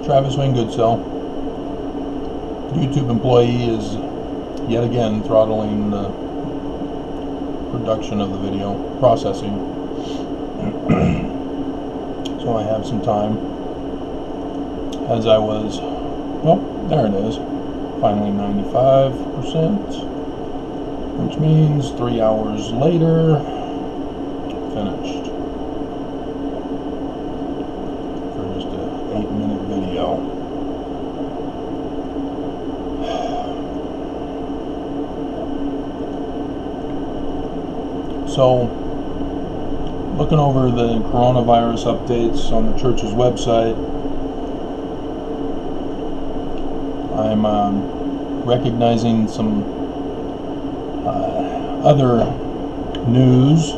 Travis Wingoodsell, YouTube employee, is yet again throttling the production of the video processing. So I have some time, as I was, well, there it is, finally 95%, which means 3 hours later, finished. For just a 8-minute video. So, looking over the coronavirus updates on the church's website, I'm recognizing some other news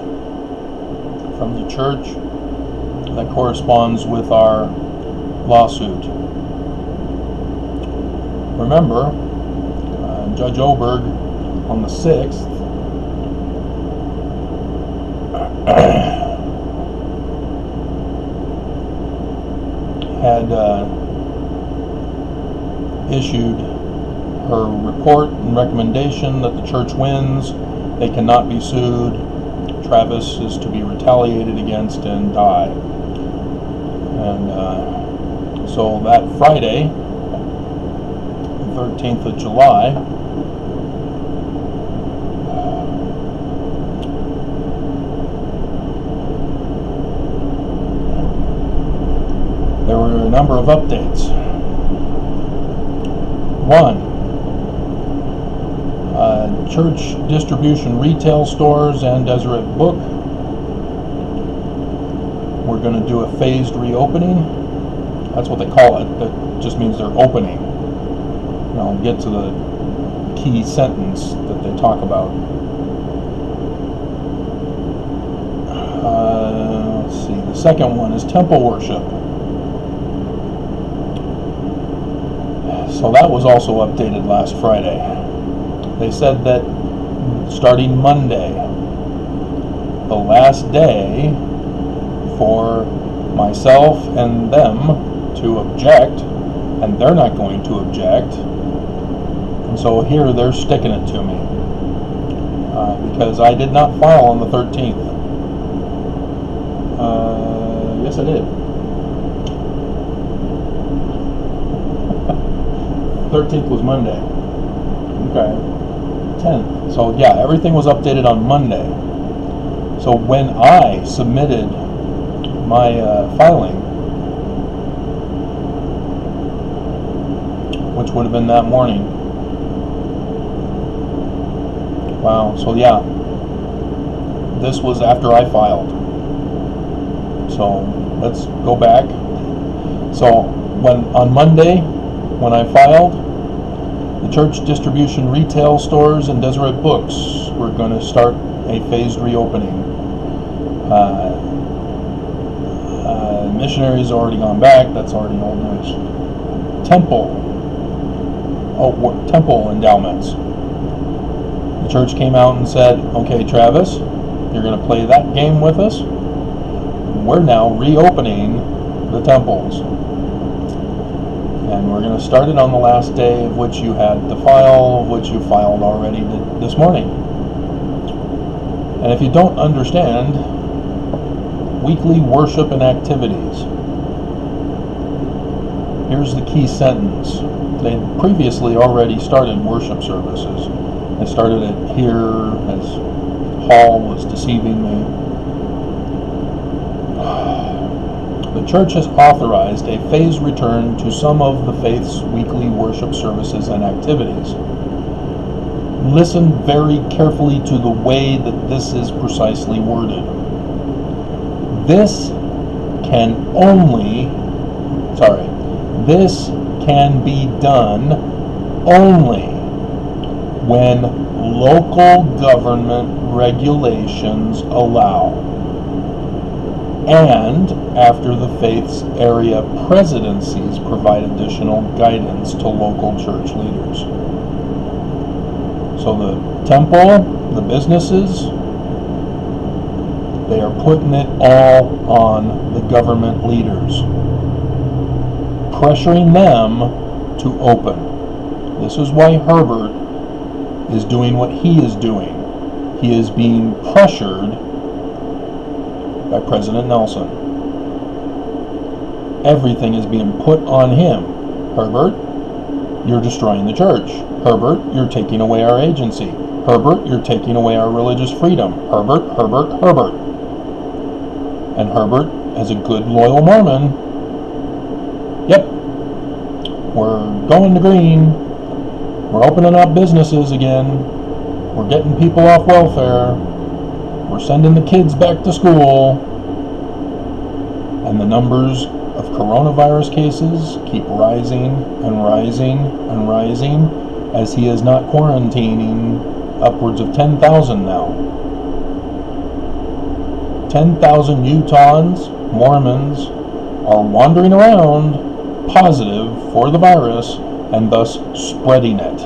from the church that corresponds with our lawsuit. Remember, Judge Oberg on the 6th had issued her report and recommendation that the church wins. They cannot be sued. Travis is to be retaliated against and die. And so that Friday, the 13th of July, there were a number of updates. One, church distribution retail stores and Deseret Book, we're going to do a phased reopening. That's what they call it. That just means they're opening. And I'll get to the key sentence that they talk about. Let's see. The second one is temple worship. So that was also updated last Friday. They said that starting Monday, the last day for myself and them to object, and they're not going to object, and so here they're sticking it to me because I did not file on the 13th. Yes, I did. 13th was Monday. Okay. 10th. So yeah, everything was updated on Monday. So when I submitted my filing, which would have been that morning. Wow. So yeah, this was after I filed. So let's go back. So when on Monday, when I filed, the church distribution retail stores and Deseret Books were going to start a phased reopening. Missionaries already gone back. That's already old news. Temple endowments. The church came out and said, "Okay, Travis, you're going to play that game with us. We're now reopening the temples. And we're going to start it on the last day of which you had to file, of which you filed already this morning." And if you don't understand weekly worship and activities, here's the key sentence. They previously already started worship services. They started it here, as Hall was deceiving me. The church has authorized a phased return to some of the faith's weekly worship services and activities. Listen very carefully to the way that this is precisely worded. This can be done only when local government regulations allow, and after the faith's area presidencies provide additional guidance to local church leaders. So the temple, the businesses, they are putting it all on the government leaders. pressuring them to open. This is why Herbert is doing what he is doing. He is being pressured by President Nelson. Everything is being put on him. Herbert, you're destroying the church. Herbert, you're taking away our agency. Herbert, you're taking away our religious freedom. Herbert, Herbert, Herbert. And Herbert, as a good, loyal Mormon, yep, we're going to green. We're opening up businesses again. We're getting people off welfare. We're sending the kids back to school. And the numbers of coronavirus cases keep rising and rising and rising, as he is not quarantining upwards of 10,000 now. 10,000 Utahns, Mormons, are wandering around positive for the virus and thus spreading it.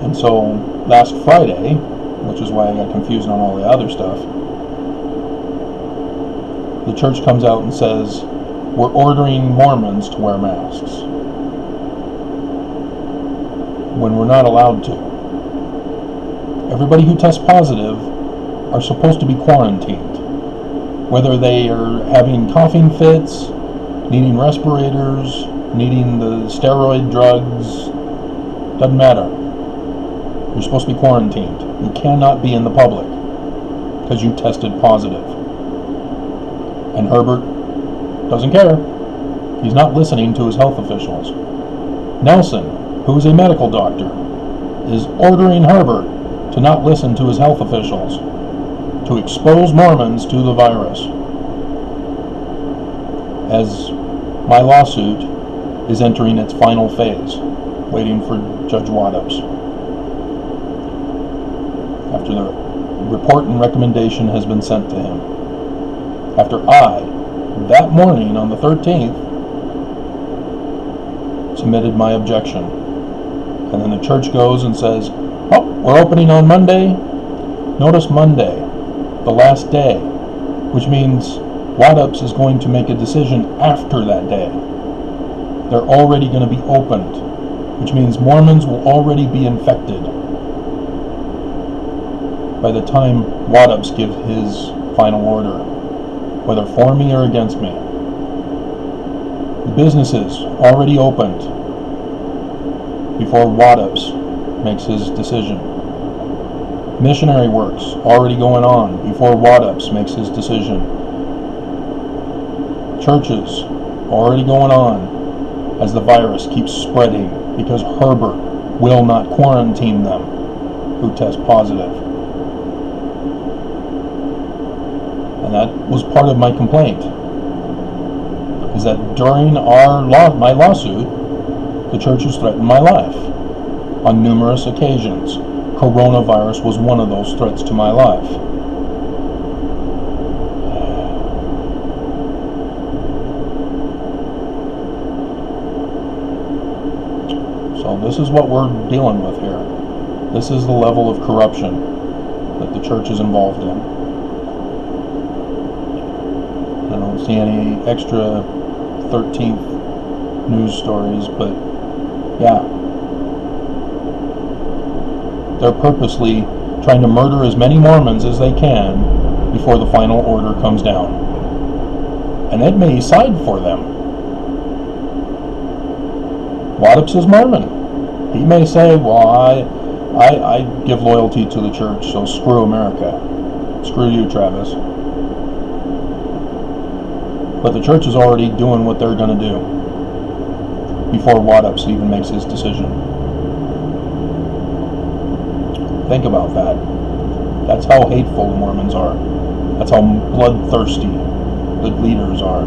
And so last Friday, which is why I got confused on all the other stuff, the church comes out and says, we're ordering Mormons to wear masks, when we're not allowed to. Everybody who tests positive are supposed to be quarantined. Whether they are having coughing fits, needing respirators, needing the steroid drugs, doesn't matter. You're supposed to be quarantined. You cannot be in the public because you tested positive. And Herbert doesn't care. He's not listening to his health officials. Nelson, who is a medical doctor, is ordering Herbert to not listen to his health officials, to expose Mormons to the virus. As my lawsuit is entering its final phase, waiting for Judge Waddups. After the report and recommendation has been sent to him. After I, that morning on the 13th, submitted my objection. And then the church goes and says, oh, we're opening on Monday. Notice Monday, the last day, which means Waddups is going to make a decision after that day. They're already going to be opened, which means Mormons will already be infected by the time Waddups give his final order, whether for me or against me. The businesses already opened before Waddups makes his decision. Missionary works already going on before Waddups makes his decision. Churches already going on as the virus keeps spreading because Herbert will not quarantine them who test positive. And that was part of my complaint, is that during my lawsuit, the church has threatened my life on numerous occasions. Coronavirus was one of those threats to my life. So this is what we're dealing with here. This is the level of corruption that the church is involved in. I don't see any extra 13th news stories, but yeah. They're purposely trying to murder as many Mormons as they can before the final order comes down. And it may side for them. Waddups is Mormon. He may say, well, I give loyalty to the church, so screw America. Screw you, Travis. But the church is already doing what they're going to do before Waddups even makes his decision. Think about that. That's how hateful the Mormons are. That's how bloodthirsty the leaders are.